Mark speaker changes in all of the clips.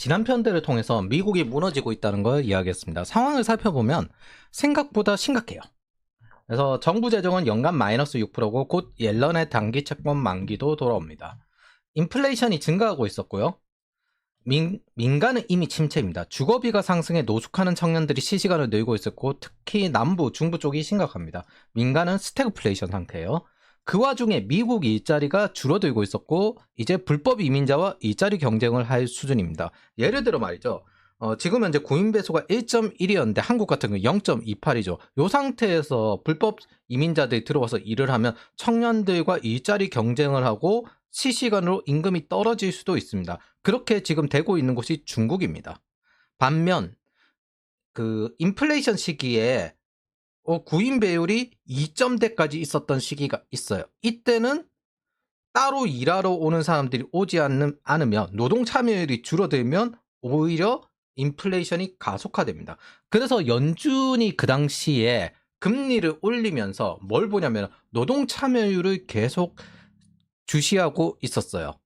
Speaker 1: 지난 편들을 통해서 미국이 무너지고 있다는 걸 이야기했습니다. 상황을 살펴보면 생각보다 심각해요. 그래서 정부 재정은 연간 마이너스 6%고 곧 옐런의 단기 채권 만기도 돌아옵니다. 인플레이션이 증가하고 있었고요. 민간은 이미 침체입니다. 주거비가 상승해 노숙하는 청년들이 실시간으로 늘고 있었고 특히 남부, 중부 쪽이 심각합니다. 민간은 스태그플레이션 상태예요. 그 와중에 미국 일자리가 줄어들고 있었고 이제 불법 이민자와 일자리 경쟁을 할 수준입니다. 예를 들어 말이죠. 지금 현재 구인 배수가 1.1이었는데 한국 같은 경우 0.28이죠. 이 상태에서 불법 이민자들이 들어와서 일을 하면 청년들과 일자리 경쟁을 하고 실시간으로 임금이 떨어질 수도 있습니다. 그렇게 지금 되고 있는 곳이 중국입니다. 반면 그 인플레이션 시기에 구인 배율이 2점대까지 있었던 시기가 있어요. 이때는 따로 일하러 오는 사람들이 오지 않으면 노동 참여율이 줄어들면 오히려 인플레이션이 가속화됩니다. 그래서 연준이 그 당시에 금리를 올리면서 뭘 보냐면 노동 참여율을 계속 주시하고 있었어요.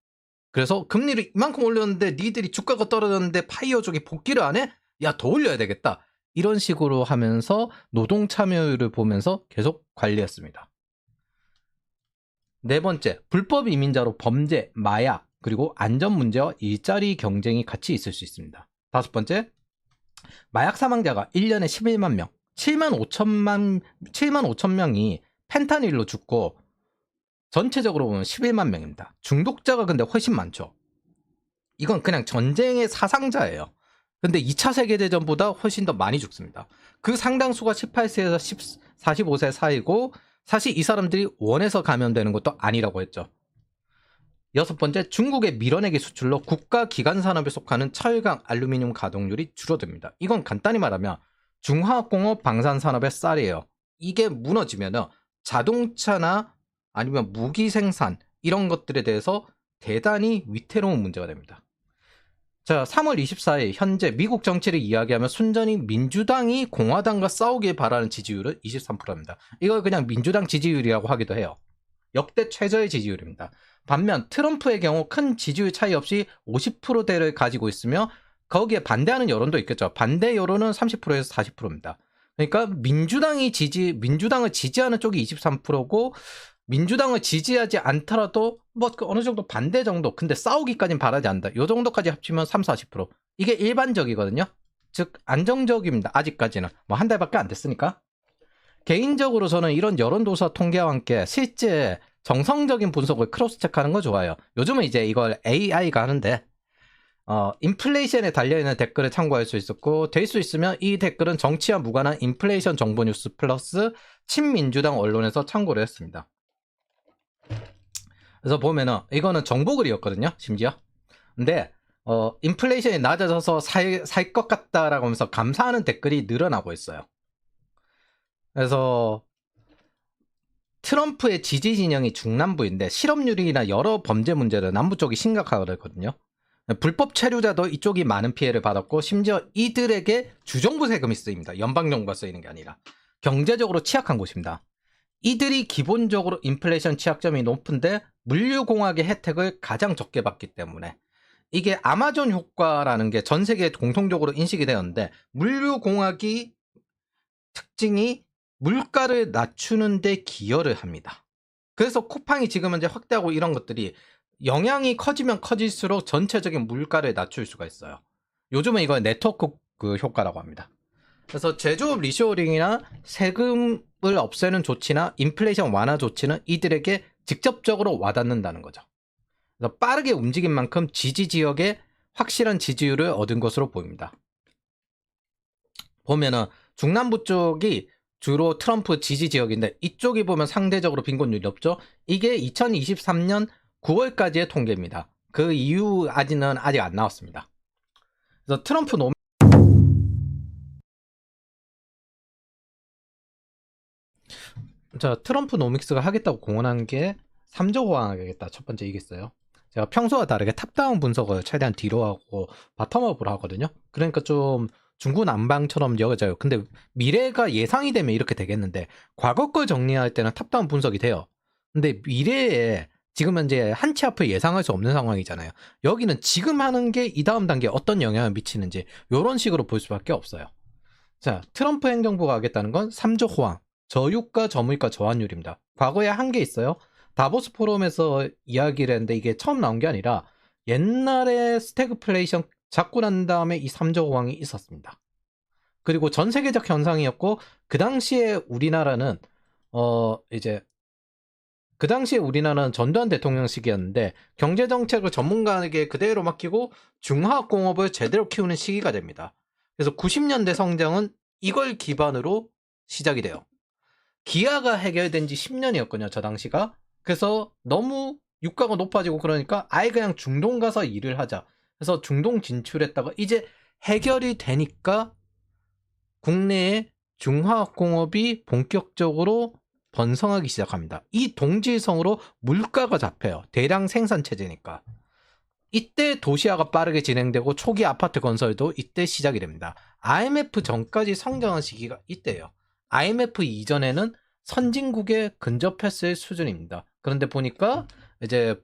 Speaker 1: 그래서 금리를 이만큼 올렸는데 니들이 주가가 떨어졌는데 파이어족이 복귀를 안 해? 야, 더 올려야 되겠다. 이런 식으로 하면서 노동 참여율을 보면서 계속 관리했습니다. 네 번째, 불법 이민자로 범죄, 마약, 그리고 안전 문제와 일자리 경쟁이 같이 있을 수 있습니다. 다섯 번째, 마약 사망자가 1년에 11만 명, 7만 5천 명이 펜타닐로 죽고 전체적으로 보면 11만 명입니다. 중독자가 근데 훨씬 많죠. 이건 그냥 전쟁의 사상자예요. 근데 2차 세계대전보다 훨씬 더 많이 죽습니다. 그 상당수가 18세에서 45세 사이고 사실 이 사람들이 원해서 감염되는 것도 아니라고 했죠. 여섯 번째, 중국의 밀어내기 수출로 국가 기관 산업에 속하는 철강, 알루미늄 가동률이 줄어듭니다. 이건 간단히 말하면 중화학공업 방산산업의 쌀이에요. 이게 무너지면 자동차나 아니면 무기 생산 이런 것들에 대해서 대단히 위태로운 문제가 됩니다. 자, 3월 24일 현재 미국 정치를 이야기하면 순전히 민주당이 공화당과 싸우길 바라는 지지율은 23%입니다. 이걸 그냥 민주당 지지율이라고 하기도 해요. 역대 최저의 지지율입니다. 반면 트럼프의 경우 큰 지지율 차이 없이 50%대를 가지고 있으며 거기에 반대하는 여론도 있겠죠. 반대 여론은 30%에서 40%입니다. 그러니까 민주당을 지지하는 쪽이 23%고 민주당을 지지하지 않더라도 뭐 어느 정도 반대 정도, 근데 싸우기까지는 바라지 않는다. 이 정도까지 합치면 30-40%. 이게 일반적이거든요. 즉 안정적입니다. 아직까지는 뭐 한 달밖에 안 됐으니까. 개인적으로 저는 이런 여론조사 통계와 함께 실제 정성적인 분석을 크로스 체크하는 거 좋아요. 요즘은 이제 이걸 AI가 하는데 인플레이션에 달려있는 댓글을 참고할 수 있었고, 될 수 있으면 이 댓글은 정치와 무관한 인플레이션 정보 뉴스 플러스 친민주당 언론에서 참고를 했습니다. 그래서 보면은 이거는 정보글이었거든요, 심지어. 근데 인플레이션이 낮아져서 살 것 같다라고 하면서 감사하는 댓글이 늘어나고 있어요. 그래서 트럼프의 지지 진영이 중남부인데 실업률이나 여러 범죄 문제를 남부 쪽이 심각하거든요. 불법 체류자도 이쪽이 많은 피해를 받았고 심지어 이들에게 주정부 세금이 쓰입니다. 연방정부가 쓰이는 게 아니라. 경제적으로 취약한 곳입니다. 이들이 기본적으로 인플레이션 취약점이 높은데 물류공학의 혜택을 가장 적게 받기 때문에 이게 아마존 효과라는 게 전 세계에 공통적으로 인식이 되었는데, 물류공학이 특징이 물가를 낮추는 데 기여를 합니다. 그래서 쿠팡이 지금 현재 확대하고 이런 것들이 영향이 커지면 커질수록 전체적인 물가를 낮출 수가 있어요. 요즘은 이걸 네트워크 효과라고 합니다. 그래서 제조업 리쇼어링이나 세금을 없애는 조치나 인플레이션 완화 조치는 이들에게 직접적으로 와닿는다는 거죠. 그래서 빠르게 움직인 만큼 지지 지역에 확실한 지지율을 얻은 것으로 보입니다. 보면은 중남부 쪽이 주로 트럼프 지지 지역인데 이쪽이 보면 상대적으로 빈곤율이 높죠. 이게 2023년 9월까지의 통계입니다. 그 이후 아직 안 나왔습니다. 그래서 트럼프 노믹스가 하겠다고 공언한 게 3조 호황하겠다. 첫 번째 이겠어요. 제가 평소와 다르게 탑다운 분석을 최대한 뒤로 하고 바텀업으로 하거든요. 그러니까 좀 중구난방처럼 여겨져요. 근데 미래가 예상이 되면 이렇게 되겠는데 과거 걸 정리할 때는 탑다운 분석이 돼요. 근데 미래에 지금 현재 한 치 앞을 예상할 수 없는 상황이잖아요. 여기는 지금 하는 게 이 다음 단계에 어떤 영향을 미치는지 이런 식으로 볼 수밖에 없어요. 자, 트럼프 행정부가 하겠다는 건 3조 호황, 저유가, 저물가, 저환율입니다. 과거에 한 게 있어요. 다보스 포럼에서 이야기를 했는데 이게 처음 나온 게 아니라 옛날에 스태그플레이션 잡고 난 다음에 이 3조 호황이 있었습니다. 그리고 전 세계적 현상이었고 그 당시에 우리나라는 전두환 대통령 시기였는데 경제정책을 전문가에게 그대로 맡기고 중화학공업을 제대로 키우는 시기가 됩니다. 그래서 90년대 성장은 이걸 기반으로 시작이 돼요. 기아가 해결된 지 10년이었거든요, 저 당시가. 그래서 너무 유가가 높아지고 그러니까 아예 그냥 중동 가서 일을 하자. 그래서 중동 진출했다가 이제 해결이 되니까 국내에 중화학공업이 본격적으로 번성하기 시작합니다. 이 동질성으로 물가가 잡혀요. 대량 생산 체제니까. 이때 도시화가 빠르게 진행되고 초기 아파트 건설도 이때 시작이 됩니다. IMF 전까지 성장한 시기가 이때예요. IMF 이전에는 선진국에 근접했을 수준입니다. 그런데 보니까 이제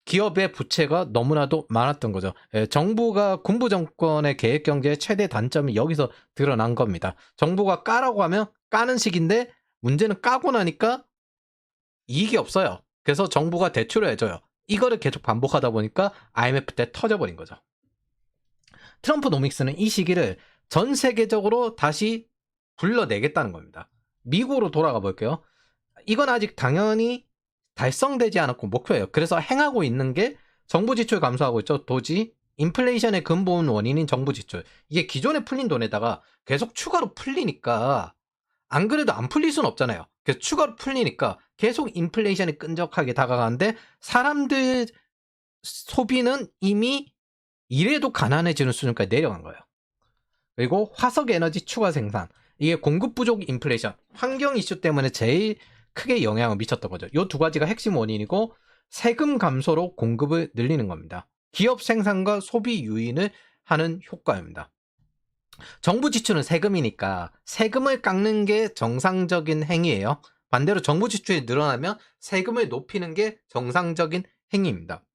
Speaker 1: 기업의 부채가 너무나도 많았던 거죠. 정부가 군부 정권의 계획 경제의 최대 단점이 여기서 드러난 겁니다. 정부가 까라고 하면 까는 식인데 문제는 까고 나니까 이익이 없어요. 그래서 정부가 대출을 해줘요. 이거를 계속 반복하다 보니까 IMF 때 터져버린 거죠. 트럼프 노믹스는 이 시기를 전 세계적으로 다시 불러내겠다는 겁니다. 미국으로 돌아가 볼게요. 이건 아직 당연히 달성되지 않았고 목표예요. 그래서 행하고 있는 게 정부 지출 감소하고 있죠. 도지, 인플레이션의 근본 원인인 정부 지출. 이게 기존에 풀린 돈에다가 계속 추가로 풀리니까 안 그래도 안 풀릴 수는 없잖아요. 그래서 추가로 풀리니까 계속 인플레이션이 끈적하게 다가가는데 사람들 소비는 이미 이래도 가난해지는 수준까지 내려간 거예요. 그리고 화석 에너지 추가 생산. 이게 공급 부족 인플레이션. 환경 이슈 때문에 제일 크게 영향을 미쳤던 거죠. 이 두 가지가 핵심 원인이고 세금 감소로 공급을 늘리는 겁니다. 기업 생산과 소비 유인을 하는 효과입니다. 정부 지출은 세금이니까 세금을 깎는 게 정상적인 행위예요. 반대로 정부 지출이 늘어나면 세금을 높이는 게 정상적인 행위입니다.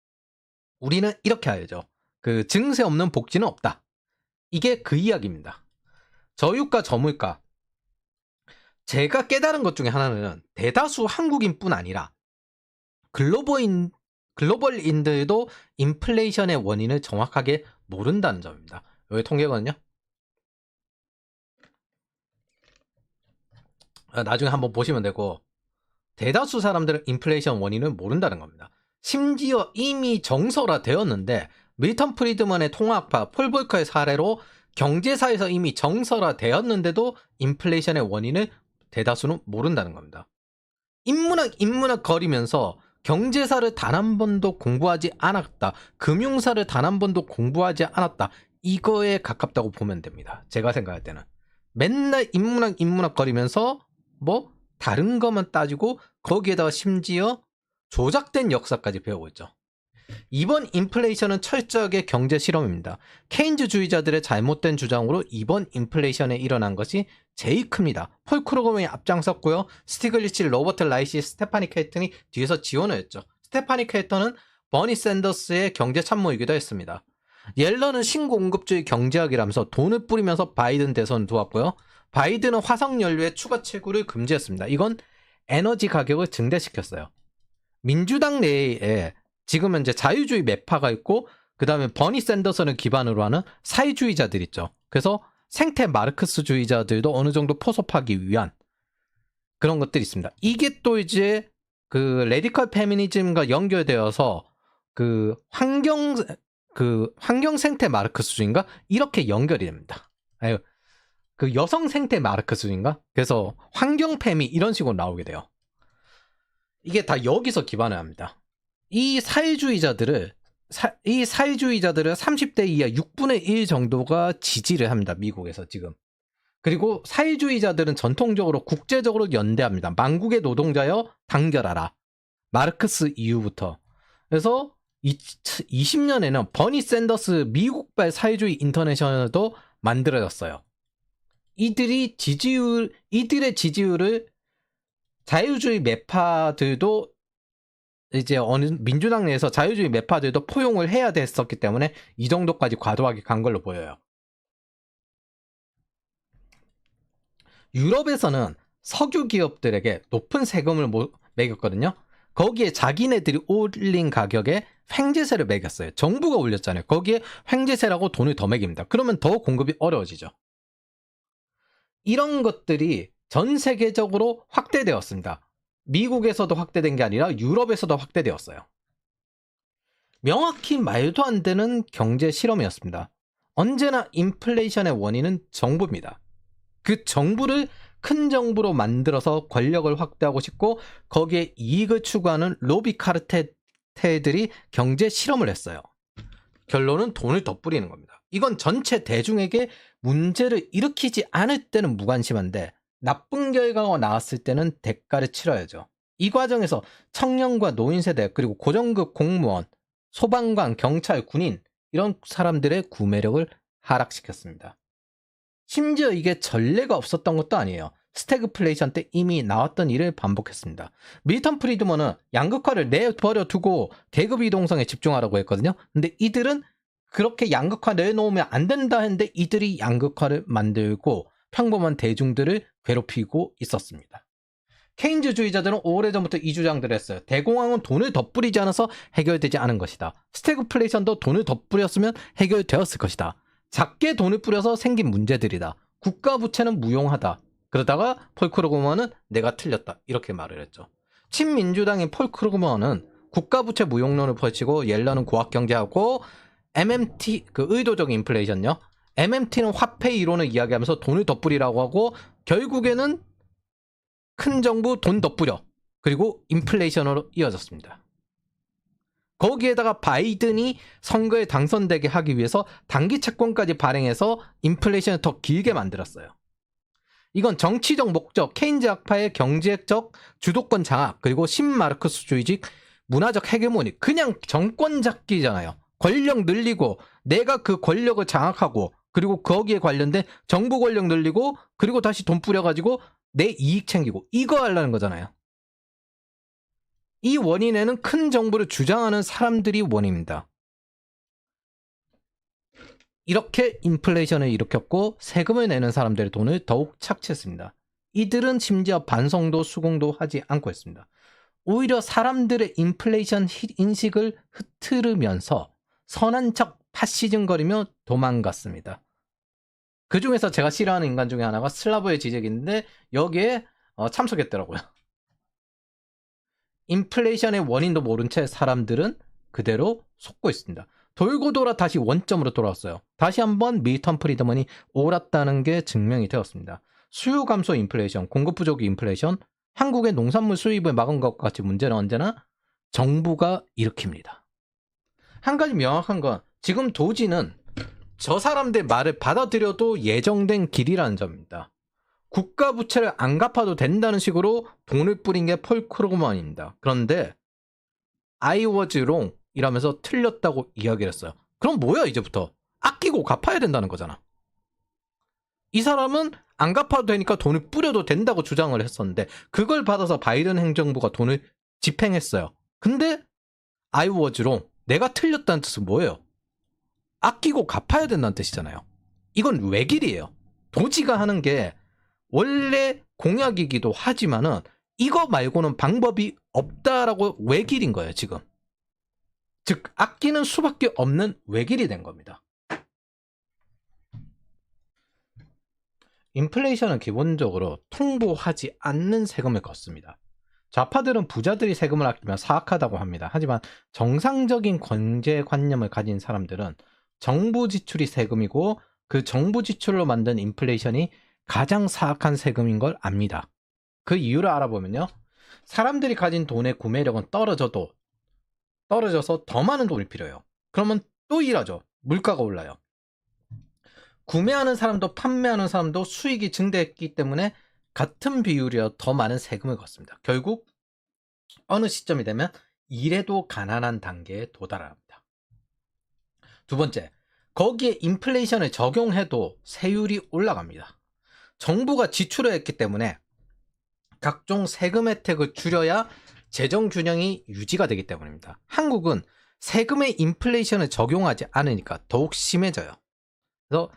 Speaker 1: 우리는 이렇게 알죠. 그 증세 없는 복지는 없다. 이게 그 이야기입니다. 저유가, 저물가. 제가 깨달은 것 중에 하나는 대다수 한국인뿐 아니라 글로벌인들도 인플레이션의 원인을 정확하게 모른다는 점입니다. 여기 통계거든요. 나중에 한번 보시면 되고 대다수 사람들은 인플레이션 원인을 모른다는 겁니다. 심지어 이미 정설화되었는데 밀턴 프리드먼의 통화학파 폴 볼커의 사례로 경제사에서 이미 정설화되었는데도 인플레이션의 원인을 대다수는 모른다는 겁니다. 인문학 거리면서 경제사를 단 한 번도 공부하지 않았다. 금융사를 단 한 번도 공부하지 않았다. 이거에 가깝다고 보면 됩니다. 제가 생각할 때는. 맨날 인문학 거리면서 뭐 다른 것만 따지고 거기에다가 심지어 조작된 역사까지 배우고 있죠. 이번 인플레이션은 철저하게 경제 실험입니다. 케인즈주의자들의 잘못된 주장으로 이번 인플레이션에 일어난 것이 제일 큽니다. 폴 크루거맨이 앞장섰고요. 스티글리치, 로버트 라이시, 스테파니 케이턴이 뒤에서 지원을 했죠. 스테파니 케이턴은 버니 샌더스의 경제 참모이기도 했습니다. 옐런은 신공급주의 경제학이라면서 돈을 뿌리면서 바이든 대선을 도왔고요. 바이든은 화석연료의 추가 채굴을 금지했습니다. 이건 에너지 가격을 증대시켰어요. 민주당 내에 지금 현재 자유주의 매파가 있고 그 다음에 버니 샌더슨을 기반으로 하는 사회주의자들 있죠. 그래서 생태 마르크스주의자들도 어느 정도 포섭하기 위한 그런 것들이 있습니다. 이게 또 이제 그 레디컬 페미니즘과 연결되어서 그 환경 생태 마르크스주의인가 이렇게 연결이 됩니다. 그 여성 생태 마르크스주의인가? 그래서 환경 페미 이런 식으로 나오게 돼요. 이게 다 여기서 기반을 합니다. 이 사회주의자들을 30대 이하 6분의 1 정도가 지지를 합니다. 미국에서 지금. 그리고 사회주의자들은 전통적으로 국제적으로 연대합니다. 만국의 노동자여 단결하라. 마르크스 이후부터. 그래서 20년에는 버니 샌더스 미국발 사회주의 인터내셔널도 만들어졌어요. 이들의 지지율을 자유주의 매파들도 이제 어느 민주당 내에서 자유주의 매파들도 포용을 해야 됐었기 때문에 이 정도까지 과도하게 간 걸로 보여요. 유럽에서는 석유 기업들에게 높은 세금을 매겼거든요. 거기에 자기네들이 올린 가격에 횡재세를 매겼어요. 정부가 올렸잖아요. 거기에 횡재세라고 돈을 더 매깁니다. 그러면 더 공급이 어려워지죠. 이런 것들이 전 세계적으로 확대되었습니다. 미국에서도 확대된 게 아니라 유럽에서도 확대되었어요. 명확히 말도 안 되는 경제 실험이었습니다. 언제나 인플레이션의 원인은 정부입니다. 그 정부를 큰 정부로 만들어서 권력을 확대하고 싶고 거기에 이익을 추구하는 로비 카르텔들이 경제 실험을 했어요. 결론은 돈을 더 뿌리는 겁니다. 이건 전체 대중에게 문제를 일으키지 않을 때는 무관심한데 나쁜 결과가 나왔을 때는 대가를 치러야죠. 이 과정에서 청년과 노인 세대 그리고 고정급 공무원, 소방관, 경찰, 군인 이런 사람들의 구매력을 하락시켰습니다. 심지어 이게 전례가 없었던 것도 아니에요. 스태그플레이션 때 이미 나왔던 일을 반복했습니다. 밀턴 프리드먼은 양극화를 내버려 두고 계급 이동성에 집중하라고 했거든요. 근데 이들은 그렇게 양극화 내놓으면 안 된다 했는데 이들이 양극화를 만들고 평범한 대중들을 괴롭히고 있었습니다. 케인즈주의자들은 오래전부터 이 주장들을 했어요. 대공황은 돈을 더 뿌리지 않아서 해결되지 않은 것이다. 스태그플레이션도 돈을 더 뿌렸으면 해결되었을 것이다. 작게 돈을 뿌려서 생긴 문제들이다. 국가 부채는 무용하다. 그러다가 폴 크루그먼은 내가 틀렸다. 이렇게 말을 했죠. 친민주당인 폴 크루그먼은 국가 부채 무용론을 펼치고 옐런은 고학경제하고 MMT, 그 의도적 인플레이션요. MMT는 화폐 이론을 이야기하면서 돈을 더 뿌리라고 하고 결국에는 큰 정부 돈 더 뿌려. 그리고 인플레이션으로 이어졌습니다. 거기에다가 바이든이 선거에 당선되게 하기 위해서 단기 채권까지 발행해서 인플레이션을 더 길게 만들었어요. 이건 정치적 목적, 케인즈 학파의 경제적 주도권 장악, 그리고 신마르크스주의적 문화적 헤게모니, 그냥 정권 잡기잖아요. 권력 늘리고 내가 그 권력을 장악하고 그리고 거기에 관련된 정부 권력 늘리고 그리고 다시 돈 뿌려가지고 내 이익 챙기고 이거 하려는 거잖아요. 이 원인에는 큰 정부를 주장하는 사람들이 원인입니다. 이렇게 인플레이션을 일으켰고 세금을 내는 사람들의 돈을 더욱 착취했습니다. 이들은 심지어 반성도 수긍도 하지 않고 있습니다. 오히려 사람들의 인플레이션 인식을 흐트르면서 선한 척 파시즘거리며 도망갔습니다. 그 중에서 제가 싫어하는 인간 중에 하나가 슬라브의 지적인데 여기에 참석했더라고요. 인플레이션의 원인도 모른 채 사람들은 그대로 속고 있습니다. 돌고 돌아 다시 원점으로 돌아왔어요. 다시 한번 밀턴 프리드먼이 옳았다는 게 증명이 되었습니다. 수요 감소 인플레이션, 공급 부족 인플레이션, 한국의 농산물 수입을 막은 것과 같이 문제는 언제나 정부가 일으킵니다. 한 가지 명확한 건 지금 도지는 저 사람들 말을 받아들여도 예정된 길이라는 점입니다. 국가 부채를 안 갚아도 된다는 식으로 돈을 뿌린 게 폴 크루그먼입니다. 그런데 I was wrong 이라면서 틀렸다고 이야기를 했어요. 그럼 뭐야 이제부터? 아끼고 갚아야 된다는 거잖아. 이 사람은 안 갚아도 되니까 돈을 뿌려도 된다고 주장을 했었는데 그걸 받아서 바이든 행정부가 돈을 집행했어요. 근데 I was wrong, 내가 틀렸다는 뜻은 뭐예요? 아끼고 갚아야 된다는 뜻이잖아요. 이건 외길이에요. 도지가 하는 게 원래 공약이기도 하지만은 이거 말고는 방법이 없다라고 외길인 거예요, 지금. 즉, 아끼는 수밖에 없는 외길이 된 겁니다. 인플레이션은 기본적으로 통보하지 않는 세금을 걷습니다. 좌파들은 부자들이 세금을 아끼면 사악하다고 합니다. 하지만 정상적인 경제관념을 가진 사람들은 정부 지출이 세금이고 그 정부 지출로 만든 인플레이션이 가장 사악한 세금인 걸 압니다. 그 이유를 알아보면요. 사람들이 가진 돈의 구매력은 떨어져서 더 많은 돈이 필요해요. 그러면 또 일하죠. 물가가 올라요. 구매하는 사람도 판매하는 사람도 수익이 증대했기 때문에 같은 비율이어 더 많은 세금을 걷습니다. 결국 어느 시점이 되면 이래도 가난한 단계에 도달합니다. 두 번째, 거기에 인플레이션을 적용해도 세율이 올라갑니다. 정부가 지출을 했기 때문에 각종 세금 혜택을 줄여야 재정 균형이 유지가 되기 때문입니다. 한국은 세금의 인플레이션을 적용하지 않으니까 더욱 심해져요. 그래서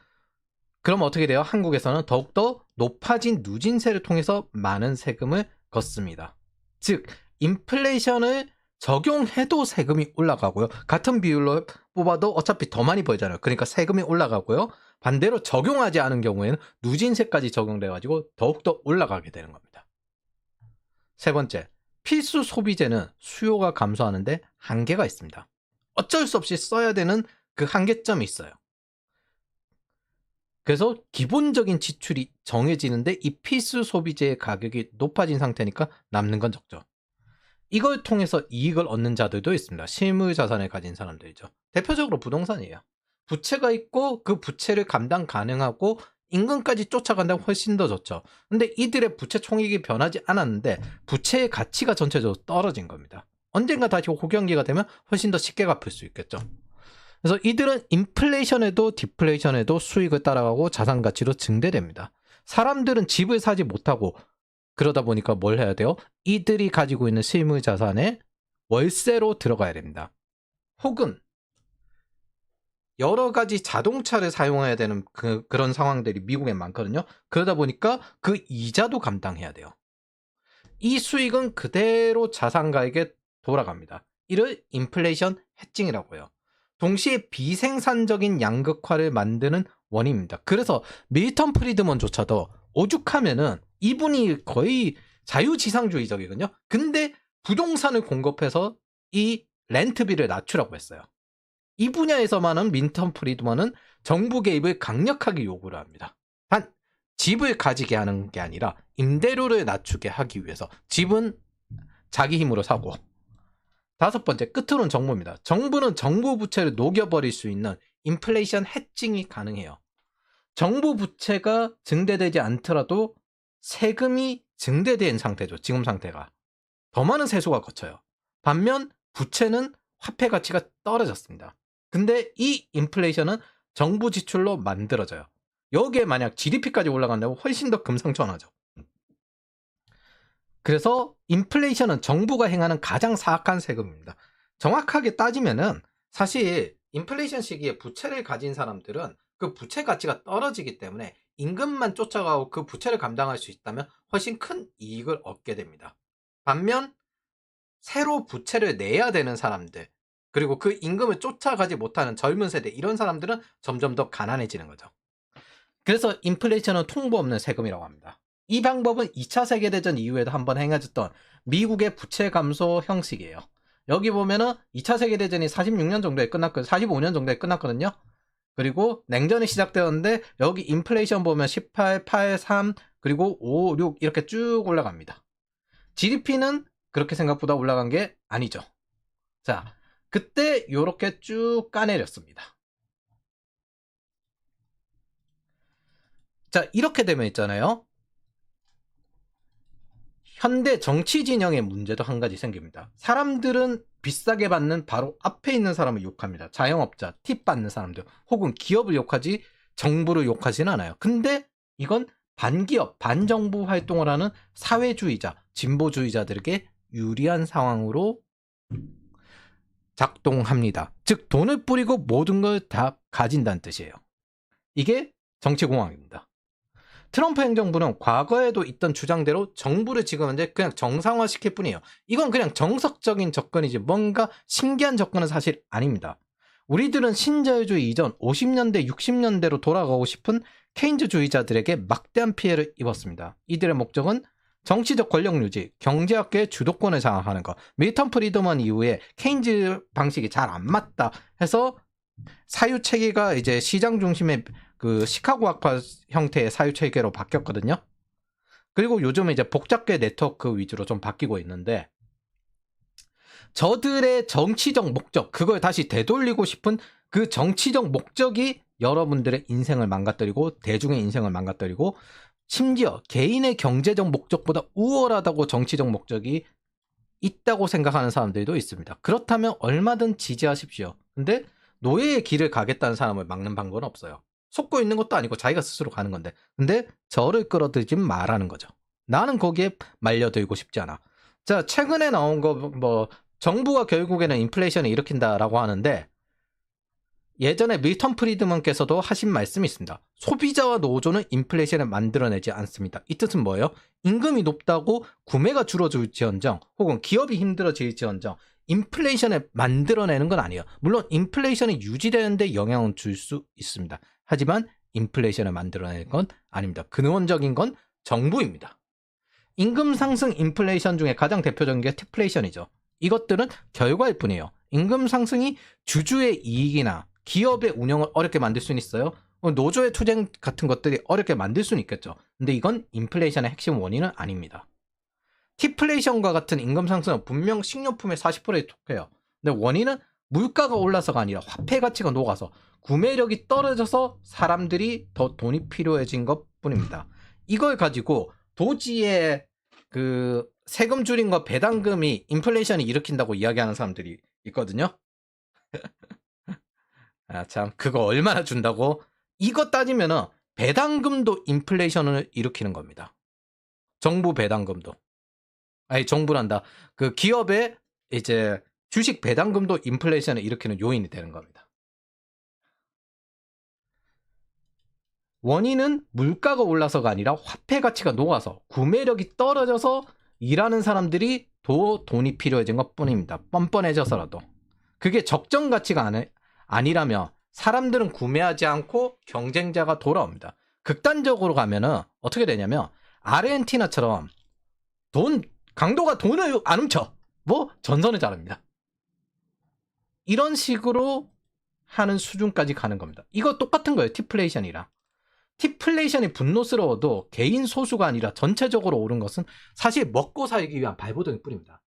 Speaker 1: 그럼 어떻게 돼요? 한국에서는 더욱더 높아진 누진세를 통해서 많은 세금을 걷습니다. 즉 인플레이션을 적용해도 세금이 올라가고요. 같은 비율로 뽑아도 어차피 더 많이 벌잖아요. 그러니까 세금이 올라가고요. 반대로 적용하지 않은 경우에는 누진세까지 적용돼가지고 더욱더 올라가게 되는 겁니다. 세 번째, 필수 소비재는 수요가 감소하는데 한계가 있습니다. 어쩔 수 없이 써야 되는 그 한계점이 있어요. 그래서 기본적인 지출이 정해지는데 이 필수 소비재의 가격이 높아진 상태니까 남는 건 적죠. 이걸 통해서 이익을 얻는 자들도 있습니다. 실물 자산을 가진 사람들이죠. 대표적으로 부동산이에요. 부채가 있고 그 부채를 감당 가능하고 임금까지 쫓아간다면 훨씬 더 좋죠. 근데 이들의 부채 총액이 변하지 않았는데 부채의 가치가 전체적으로 떨어진 겁니다. 언젠가 다시 호경기가 되면 훨씬 더 쉽게 갚을 수 있겠죠. 그래서 이들은 인플레이션에도 디플레이션에도 수익을 따라가고 자산 가치로 증대됩니다. 사람들은 집을 사지 못하고 그러다 보니까 뭘 해야 돼요? 이들이 가지고 있는 실물 자산에 월세로 들어가야 됩니다. 혹은 여러 가지 자동차를 사용해야 되는 그런 상황들이 미국엔 많거든요. 그러다 보니까 그 이자도 감당해야 돼요. 이 수익은 그대로 자산가에게 돌아갑니다. 이를 인플레이션 해칭이라고 해요. 동시에 비생산적인 양극화를 만드는 원인입니다. 그래서 밀턴 프리드먼조차도 오죽하면은 이분이 거의 자유지상주의적이거든요. 근데 부동산을 공급해서 이 렌트비를 낮추라고 했어요. 이 분야에서만은 밀턴 프리드먼은 정부 개입을 강력하게 요구를 합니다. 단 집을 가지게 하는 게 아니라 임대료를 낮추게 하기 위해서 집은 자기 힘으로 사고. 다섯 번째, 끝으로는 정부입니다. 정부는 정부 부채를 녹여버릴 수 있는 인플레이션 해칭이 가능해요. 정부 부채가 증대되지 않더라도 세금이 증대된 상태죠. 지금 상태가. 더 많은 세수가 거쳐요. 반면 부채는 화폐 가치가 떨어졌습니다. 근데 이 인플레이션은 정부 지출로 만들어져요. 여기에 만약 GDP까지 올라간다면 훨씬 더 금상첨화죠. 그래서 인플레이션은 정부가 행하는 가장 사악한 세금입니다. 정확하게 따지면은 사실 인플레이션 시기에 부채를 가진 사람들은 그 부채 가치가 떨어지기 때문에 임금만 쫓아가고 그 부채를 감당할 수 있다면 훨씬 큰 이익을 얻게 됩니다. 반면 새로 부채를 내야 되는 사람들, 그리고 그 임금을 쫓아가지 못하는 젊은 세대, 이런 사람들은 점점 더 가난해지는 거죠. 그래서 인플레이션은 통보 없는 세금이라고 합니다. 이 방법은 2차 세계대전 이후에도 한번 행해졌던 미국의 부채 감소 형식이에요. 여기 보면은 2차 세계대전이 46년 정도에 끝났거든요. 45년 정도에 끝났거든요. 그리고 냉전이 시작되었는데 여기 인플레이션 보면 18, 8, 3, 그리고 5, 6 이렇게 쭉 올라갑니다. GDP는 그렇게 생각보다 올라간 게 아니죠. 자, 그때 이렇게 쭉 까내렸습니다. 자, 이렇게 되면 있잖아요. 현대 정치 진영의 문제도 한 가지 생깁니다. 사람들은 비싸게 받는 바로 앞에 있는 사람을 욕합니다. 자영업자, 팁 받는 사람들, 혹은 기업을 욕하지 정부를 욕하진 않아요. 근데 이건 반기업, 반정부 활동을 하는 사회주의자, 진보주의자들에게 유리한 상황으로 작동합니다. 즉 돈을 뿌리고 모든 걸 다 가진다는 뜻이에요. 이게 정치공학입니다. 트럼프 행정부는 과거에도 있던 주장대로 정부를 지금 현재 그냥 정상화시킬 뿐이에요. 이건 그냥 정석적인 접근이지 뭔가 신기한 접근은 사실 아닙니다. 우리들은 신자유주의 이전 50년대, 60년대로 돌아가고 싶은 케인즈주의자들에게 막대한 피해를 입었습니다. 이들의 목적은 정치적 권력 유지, 경제학계의 주도권을 장악하는 것. 밀턴 프리드먼 이후에 케인즈 방식이 잘 안 맞다 해서 사유 체계가 이제 시장 중심의 그 시카고 학파 형태의 사유 체계로 바뀌었거든요. 그리고 요즘은 이제 복잡계 네트워크 위주로 좀 바뀌고 있는데, 저들의 정치적 목적, 그걸 다시 되돌리고 싶은 그 정치적 목적이 여러분들의 인생을 망가뜨리고 대중의 인생을 망가뜨리고 심지어 개인의 경제적 목적보다 우월하다고 정치적 목적이 있다고 생각하는 사람들도 있습니다. 그렇다면 얼마든 지지하십시오. 근데 노예의 길을 가겠다는 사람을 막는 방법은 없어요. 속고 있는 것도 아니고 자기가 스스로 가는 건데, 근데 저를 끌어들이지 말라는 거죠. 나는 거기에 말려들고 싶지 않아. 자, 최근에 나온 거 뭐 정부가 결국에는 인플레이션을 일으킨다라고 하는데 예전에 밀턴 프리드먼께서도 하신 말씀이 있습니다. 소비자와 노조는 인플레이션을 만들어내지 않습니다. 이 뜻은 뭐예요? 임금이 높다고 구매가 줄어들지언정 혹은 기업이 힘들어질지언정 인플레이션을 만들어내는 건 아니에요. 물론 인플레이션이 유지되는데 영향을 줄 수 있습니다. 하지만 인플레이션을 만들어내는 건 아닙니다. 근원적인 건 정부입니다. 임금 상승 인플레이션 중에 가장 대표적인 게 티플레이션이죠. 이것들은 결과일 뿐이에요. 임금 상승이 주주의 이익이나 기업의 운영을 어렵게 만들 수는 있어요. 노조의 투쟁 같은 것들이 어렵게 만들 수는 있겠죠. 근데 이건 인플레이션의 핵심 원인은 아닙니다. 티플레이션과 같은 임금 상승은 분명 식료품의 40%에 속해요. 근데 원인은 물가가 올라서가 아니라 화폐 가치가 녹아서 구매력이 떨어져서 사람들이 더 돈이 필요해진 것 뿐입니다. 이걸 가지고 도지의 그 세금 줄인 거 배당금이 인플레이션이 일으킨다고 이야기하는 사람들이 있거든요. 아, 참 그거 얼마나 준다고? 이거 따지면은 배당금도 인플레이션을 일으키는 겁니다. 정부 배당금도. 아니 정부란다. 그 기업의 이제 주식 배당금도 인플레이션을 일으키는 요인이 되는 겁니다. 원인은 물가가 올라서가 아니라 화폐 가치가 녹아서 구매력이 떨어져서 일하는 사람들이 더 돈이 필요해진 것 뿐입니다. 뻔뻔해져서라도. 그게 적정 가치가 아니라면 사람들은 구매하지 않고 경쟁자가 돌아옵니다. 극단적으로 가면은 어떻게 되냐면 아르헨티나처럼 강도가 돈을 안 훔쳐. 뭐 전선을 자릅니다. 이런 식으로 하는 수준까지 가는 겁니다. 이거 똑같은 거예요. 티플레이션이랑. 티플레이션이 분노스러워도 개인 소수가 아니라 전체적으로 오른 것은 사실 먹고 살기 위한 발버둥일 뿐입니다.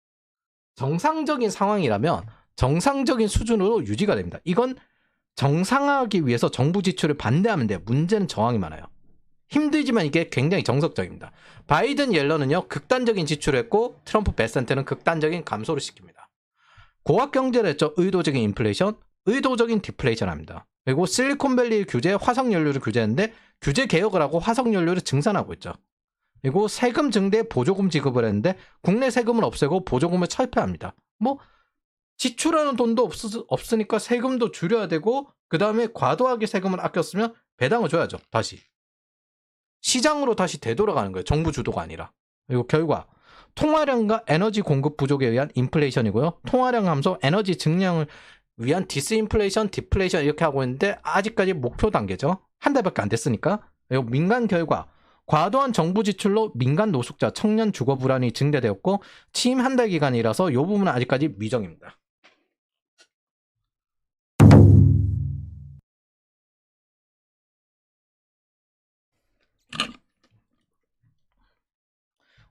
Speaker 1: 정상적인 상황이라면 정상적인 수준으로 유지가 됩니다. 이건 정상화하기 위해서 정부 지출을 반대하면 돼요. 문제는 저항이 많아요. 힘들지만 이게 굉장히 정석적입니다. 바이든 옐런은요 극단적인 지출을 했고 트럼프 베센트는 극단적인 감소를 시킵니다. 고학 경제를 했죠. 의도적인 인플레이션, 의도적인 디플레이션 합니다. 그리고 실리콘밸리 규제, 화석연료를 규제했는데 규제 개혁을 하고 화석연료를 증산하고 있죠. 그리고 세금 증대, 보조금 지급을 했는데 국내 세금을 없애고 보조금을 철폐합니다. 뭐 지출하는 돈도 없으니까 세금도 줄여야 되고 그 다음에 과도하게 세금을 아꼈으면 배당을 줘야죠. 다시. 시장으로 다시 되돌아가는 거예요. 정부 주도가 아니라. 그리고 결과 통화량과 에너지 공급 부족에 의한 인플레이션이고요. 통화량 감소, 에너지 증량을 위한 디스인플레이션, 디플레이션 이렇게 하고 있는데 아직까지 목표 단계죠. 한 달밖에 안 됐으니까. 그리고 민간 결과 과도한 정부 지출로 민간 노숙자, 청년 주거 불안이 증대되었고 취임 한 달 기간이라서 이 부분은 아직까지 미정입니다.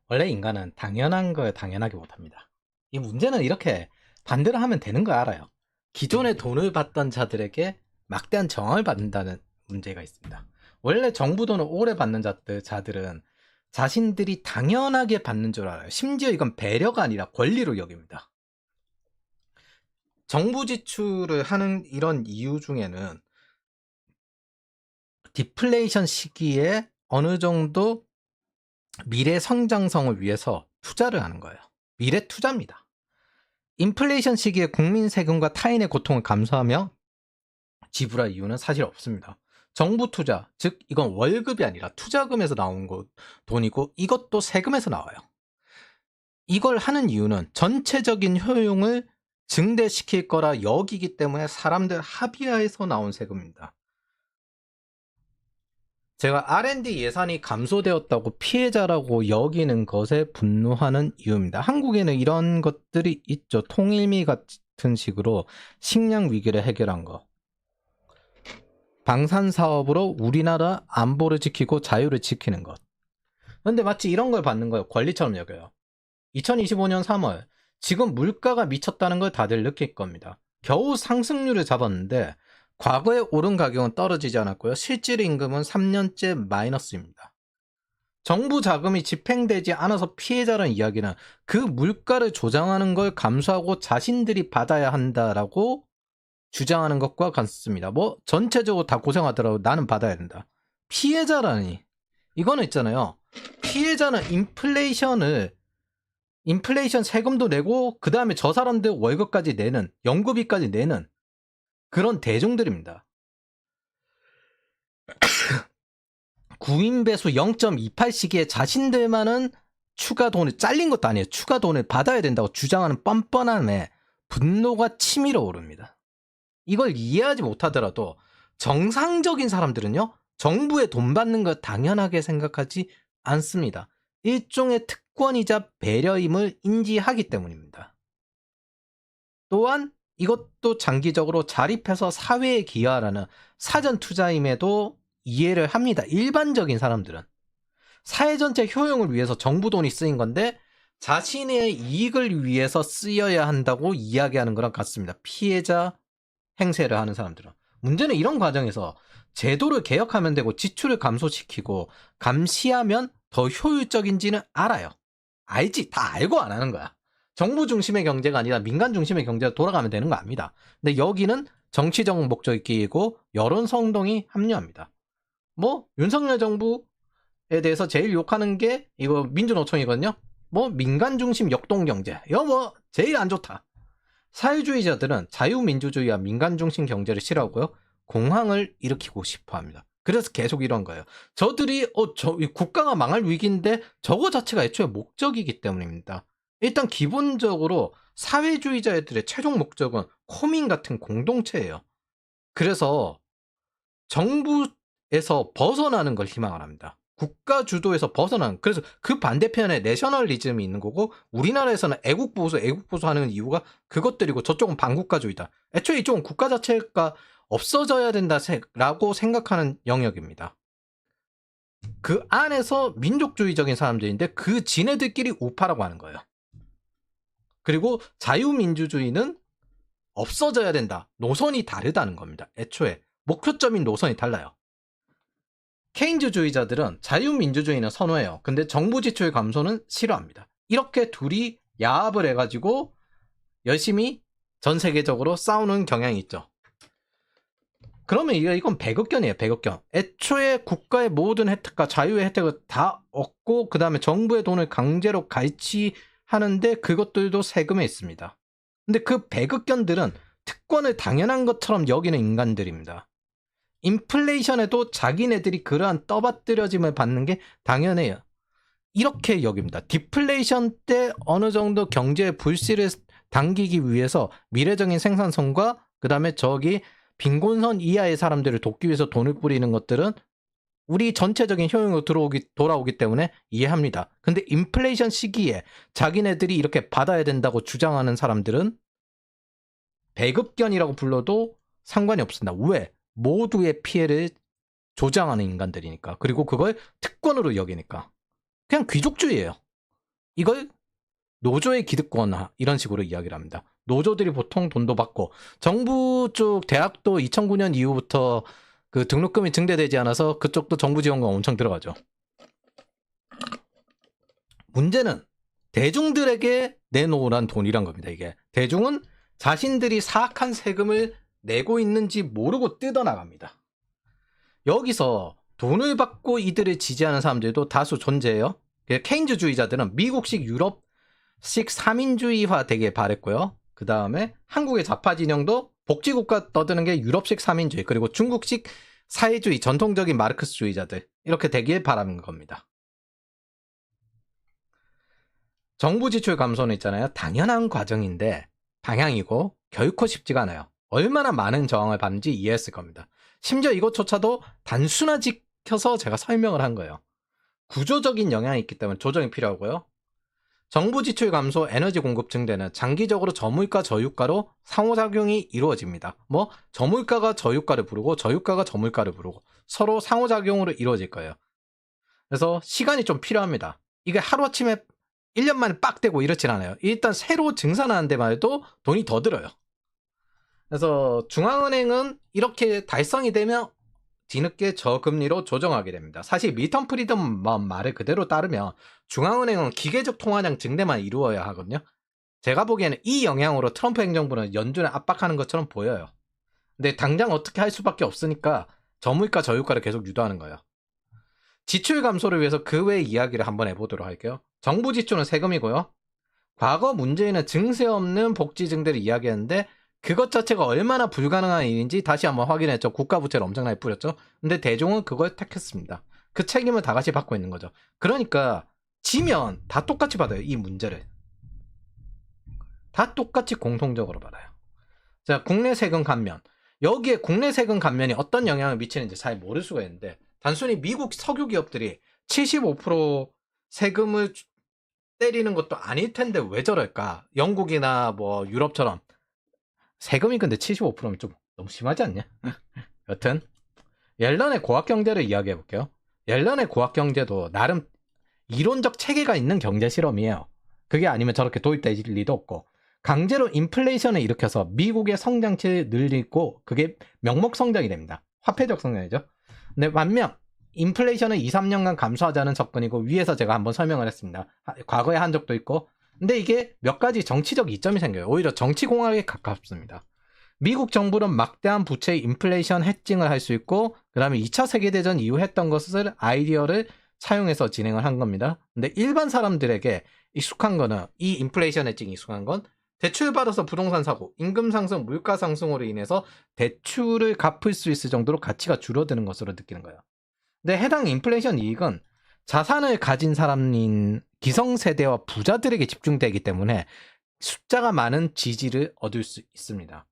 Speaker 1: 원래 인간은 당연한 걸 당연하게 못합니다. 이 문제는 이렇게 반대로 하면 되는 거 알아요. 기존에 돈을 받던 자들에게 막대한 정황을 받는다는 문제가 있습니다. 원래 정부 돈을 오래 받는 자들은 자신들이 당연하게 받는 줄 알아요. 심지어 이건 배려가 아니라 권리로 여깁니다. 정부 지출을 하는 이런 이유 중에는 디플레이션 시기에 어느 정도 미래 성장성을 위해서 투자를 하는 거예요. 미래 투자입니다. 인플레이션 시기에 국민 세금과 타인의 고통을 감수하며 지불할 이유는 사실 없습니다. 정부 투자, 즉 이건 월급이 아니라 투자금에서 나온 돈이고 이것도 세금에서 나와요. 이걸 하는 이유는 전체적인 효용을 증대시킬 거라 여기기 때문에 사람들 합의하에서 나온 세금입니다. 제가 R&D 예산이 감소되었다고 피해자라고 여기는 것에 분노하는 이유입니다. 한국에는 이런 것들이 있죠. 통일미 같은 식으로 식량 위기를 해결한 거. 방산 사업으로 우리나라 안보를 지키고 자유를 지키는 것. 그런데 마치 이런 걸 받는 거예요. 권리처럼 여겨요. 2025년 3월 지금 물가가 미쳤다는 걸 다들 느낄 겁니다. 겨우 상승률을 잡았는데 과거에 오른 가격은 떨어지지 않았고요. 실질 임금은 3년째 마이너스입니다. 정부 자금이 집행되지 않아서 피해자라는 이야기는 그 물가를 조장하는 걸 감수하고 자신들이 받아야 한다라고 주장하는 것과 같습니다. 뭐 전체적으로 다 고생하더라도 나는 받아야 된다. 피해자라니. 이거는 있잖아요. 피해자는 인플레이션을 인플레이션 세금도 내고 그 다음에 저 사람들 월급까지 내는, 연구비까지 내는 그런 대중들입니다. 구인배수 0.28 시기에 자신들만은 추가 돈을, 잘린 것도 아니에요. 추가 돈을 받아야 된다고 주장하는 뻔뻔함에 분노가 치밀어 오릅니다. 이걸 이해하지 못하더라도 정상적인 사람들은요, 정부에 돈 받는 걸 당연하게 생각하지 않습니다. 일종의 특권이자 배려임을 인지하기 때문입니다. 또한 이것도 장기적으로 자립해서 사회에 기여하라는 사전 투자임에도 이해를 합니다. 일반적인 사람들은 사회 전체 효용을 위해서 정부 돈이 쓰인 건데 자신의 이익을 위해서 쓰여야 한다고 이야기하는 거랑 같습니다. 피해자 행세를 하는 사람들은. 문제는 이런 과정에서 제도를 개혁하면 되고 지출을 감소시키고 감시하면 더 효율적인지는 알아요. 알지. 다 알고 안 하는 거야. 정부 중심의 경제가 아니라 민간 중심의 경제가 돌아가면 되는 거 압니다. 근데 여기는 정치적 목적이 끼이고 여론 선동이 합류합니다. 뭐 윤석열 정부에 대해서 제일 욕하는 게 이거 민주노총이거든요. 뭐 민간 중심 역동 경제. 이거 뭐 제일 안 좋다. 사회주의자들은 자유민주주의와 민간 중심 경제를 싫어하고요. 공황을 일으키고 싶어 합니다. 그래서 계속 이런 거예요. 저들이 국가가 망할 위기인데 저거 자체가 애초에 목적이기 때문입니다. 일단 기본적으로 사회주의자들의 최종 목적은 코민 같은 공동체예요. 그래서 정부에서 벗어나는 걸 희망을 합니다. 국가 주도에서 벗어나는, 그래서 그 반대편에 내셔널리즘이 있는 거고 우리나라에서는 애국보수 하는 이유가 그것들이고 저쪽은 반국가주의다. 애초에 이쪽은 국가 자체가 없어져야 된다라고 생각하는 영역입니다. 그 안에서 민족주의적인 사람들인데 그 지네들끼리 우파라고 하는 거예요. 그리고 자유민주주의는 없어져야 된다. 노선이 다르다는 겁니다. 애초에 목표점인 노선이 달라요. 케인즈주의자들은 자유민주주의는 선호해요. 근데 정부 지출 감소는 싫어합니다. 이렇게 둘이 야합을 해가지고 열심히 전 세계적으로 싸우는 경향이 있죠. 그러면 이건 배급견이에요. 배급견. 애초에 국가의 모든 혜택과 자유의 혜택을 다 얻고 그 다음에 정부의 돈을 강제로 갈취하는데 그것들도 세금에 있습니다. 근데 그 배급견들은 특권을 당연한 것처럼 여기는 인간들입니다. 인플레이션에도 자기네들이 그러한 떠받들여짐을 받는 게 당연해요. 이렇게 여깁니다. 디플레이션 때 어느 정도 경제의 불씨를 당기기 위해서 미래적인 생산성과 그 다음에 저기 빈곤선 이하의 사람들을 돕기 위해서 돈을 뿌리는 것들은 우리 전체적인 효용으로 돌아오기 때문에 이해합니다. 근데 인플레이션 시기에 자기네들이 이렇게 받아야 된다고 주장하는 사람들은 배급견이라고 불러도 상관이 없습니다. 왜? 모두의 피해를 조장하는 인간들이니까. 그리고 그걸 특권으로 여기니까. 그냥 귀족주의예요. 이걸 노조의 기득권화 이런 식으로 이야기를 합니다. 노조들이 보통 돈도 받고 정부 쪽 대학도 2009년 이후부터 그 등록금이 증대되지 않아서 그쪽도 정부 지원금 엄청 들어가죠. 문제는 대중들에게 내놓으란 돈이란 겁니다. 이게 대중은 자신들이 사악한 세금을 내고 있는지 모르고 뜯어나갑니다. 여기서 돈을 받고 이들을 지지하는 사람들도 다수 존재해요. 케인즈주의자들은 미국식 유럽식 삼인주의화 되게 바랬고요. 그 다음에 한국의 좌파 진영도 복지국가 떠드는 게 유럽식 삼인주의, 그리고 중국식 사회주의, 전통적인 마르크스주의자들 이렇게 되길 바라는 겁니다. 정부 지출 감소는 있잖아요. 당연한 과정인데 방향이고 결코 쉽지가 않아요. 얼마나 많은 저항을 받는지 이해했을 겁니다. 심지어 이것조차도 단순화시켜서 제가 설명을 한 거예요. 구조적인 영향이 있기 때문에 조정이 필요하고요. 정부 지출 감소, 에너지 공급 증대는 장기적으로 저물가 저유가로 상호작용이 이루어집니다. 뭐 저물가가 저유가를 부르고 저유가가 저물가를 부르고 서로 상호작용으로 이루어질 거예요. 그래서 시간이 좀 필요합니다. 이게 하루아침에 1년 만에 빡 되고 이렇진 않아요. 일단 새로 증산하는 데만 해도 돈이 더 들어요. 그래서 중앙은행은 이렇게 달성이 되면 뒤늦게 저금리로 조정하게 됩니다. 사실 밀턴 프리드먼 말을 그대로 따르면 중앙은행은 기계적 통화량 증대만 이루어야 하거든요. 제가 보기에는 이 영향으로 트럼프 행정부는 연준을 압박하는 것처럼 보여요. 근데 당장 어떻게 할 수밖에 없으니까 저물가 저유가를 계속 유도하는 거예요. 지출 감소를 위해서 그 외의 이야기를 한번 해보도록 할게요. 정부 지출은 세금이고요. 과거 문재인은 증세 없는 복지 증대를 이야기했는데 그것 자체가 얼마나 불가능한 일인지 다시 한번 확인했죠. 국가 부채를 엄청나게 뿌렸죠. 근데 대중은 그걸 택했습니다. 그 책임을 다 같이 받고 있는 거죠. 그러니까 지면 다 똑같이 받아요. 이 문제를. 다 똑같이 공통적으로 받아요. 자, 국내 세금 감면. 여기에 국내 세금 감면이 어떤 영향을 미치는지 잘 모를 수가 있는데 단순히 미국 석유 기업들이 75% 세금을 때리는 것도 아닐 텐데 왜 저럴까? 영국이나 뭐 유럽처럼 세금이 근데 75%면 좀 너무 심하지 않냐? 여튼 옐런의 고학 경제를 이야기해 볼게요. 옐런의 고학 경제도 나름 이론적 체계가 있는 경제 실험이에요. 그게 아니면 저렇게 도입될 리도 없고 강제로 인플레이션을 일으켜서 미국의 성장치를 늘리고 그게 명목 성장이 됩니다. 화폐적 성장이죠. 근데 반면 인플레이션을 2, 3년간 감소하자는 접근이고 위에서 제가 한번 설명을 했습니다. 과거에 한 적도 있고 근데 이게 몇 가지 정치적 이점이 생겨요. 오히려 정치공학에 가깝습니다. 미국 정부는 막대한 부채의 인플레이션 해칭을 할 수 있고 그 다음에 2차 세계대전 이후 했던 것을 아이디어를 사용해서 진행을 한 겁니다. 근데 일반 사람들에게 익숙한 거는 이 인플레이션 해칭이 익숙한 건 대출 받아서 부동산 사고, 임금 상승, 물가 상승으로 인해서 대출을 갚을 수 있을 정도로 가치가 줄어드는 것으로 느끼는 거예요. 근데 해당 인플레이션 이익은 자산을 가진 사람인 기성세대와 부자들에게 집중되기 때문에 숫자가 많은 지지를 얻을 수 있습니다.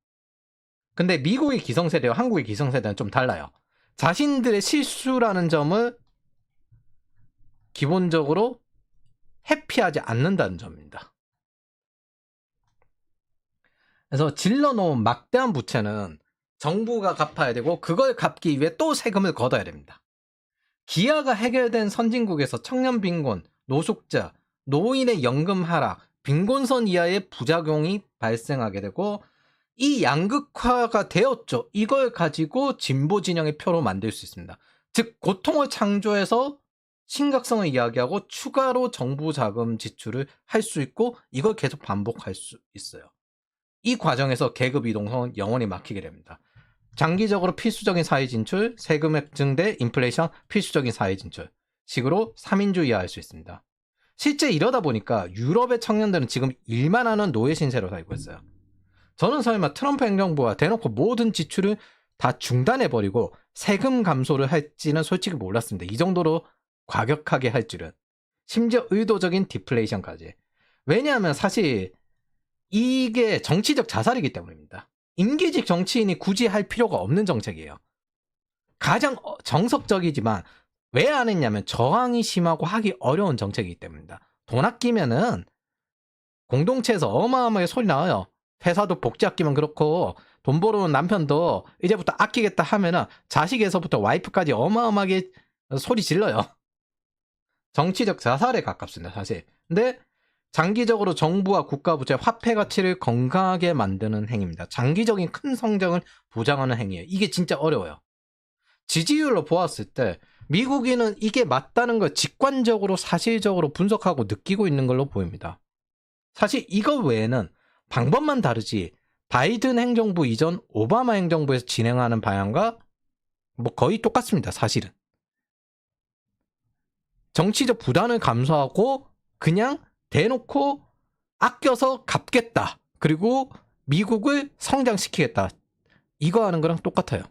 Speaker 1: 근데 미국의 기성세대와 한국의 기성세대는 좀 달라요. 자신들의 실수라는 점을 기본적으로 회피하지 않는다는 점입니다. 그래서 질러놓은 막대한 부채는 정부가 갚아야 되고 그걸 갚기 위해 또 세금을 걷어야 됩니다. 기아가 해결된 선진국에서 청년 빈곤, 노숙자, 노인의 연금 하락, 빈곤선 이하의 부작용이 발생하게 되고 이 양극화가 되었죠. 이걸 가지고 진보 진영의 표로 만들 수 있습니다. 즉 고통을 창조해서 심각성을 이야기하고 추가로 정부 자금 지출을 할 수 있고 이걸 계속 반복할 수 있어요. 이 과정에서 계급 이동성은 영원히 막히게 됩니다. 장기적으로 필수적인 사회 진출, 세금액 증대, 인플레이션, 필수적인 사회 진출 식으로 3인주의화할 수 있습니다. 실제 이러다 보니까 유럽의 청년들은 지금 일만 하는 노예 신세로 살고 있어요. 저는 설마 트럼프 행정부가 대놓고 모든 지출을 다 중단해버리고 세금 감소를 할지는 솔직히 몰랐습니다. 이 정도로 과격하게 할 줄은. 심지어 의도적인 디플레이션까지. 왜냐하면 사실 이게 정치적 자살이기 때문입니다. 임기직 정치인이 굳이 할 필요가 없는 정책이에요. 가장 정석적이지만 왜 안 했냐면 저항이 심하고 하기 어려운 정책이기 때문입니다. 돈 아끼면은 공동체에서 어마어마하게 소리 나와요. 회사도 복지 아끼면 그렇고 돈 벌어오는 남편도 이제부터 아끼겠다 하면은 자식에서부터 와이프까지 어마어마하게 소리 질러요. 정치적 자살에 가깝습니다, 사실. 근데 장기적으로 정부와 국가 부채 화폐 가치를 건강하게 만드는 행위입니다. 장기적인 큰 성장을 보장하는 행위예요. 이게 진짜 어려워요. 지지율로 보았을 때 미국인은 이게 맞다는 걸 직관적으로 사실적으로 분석하고 느끼고 있는 걸로 보입니다. 사실 이거 외에는 방법만 다르지 바이든 행정부 이전 오바마 행정부에서 진행하는 방향과 뭐 거의 똑같습니다. 사실은. 정치적 부담을 감소하고 그냥 대놓고 아껴서 갚겠다. 그리고 미국을 성장시키겠다. 이거 하는 거랑 똑같아요.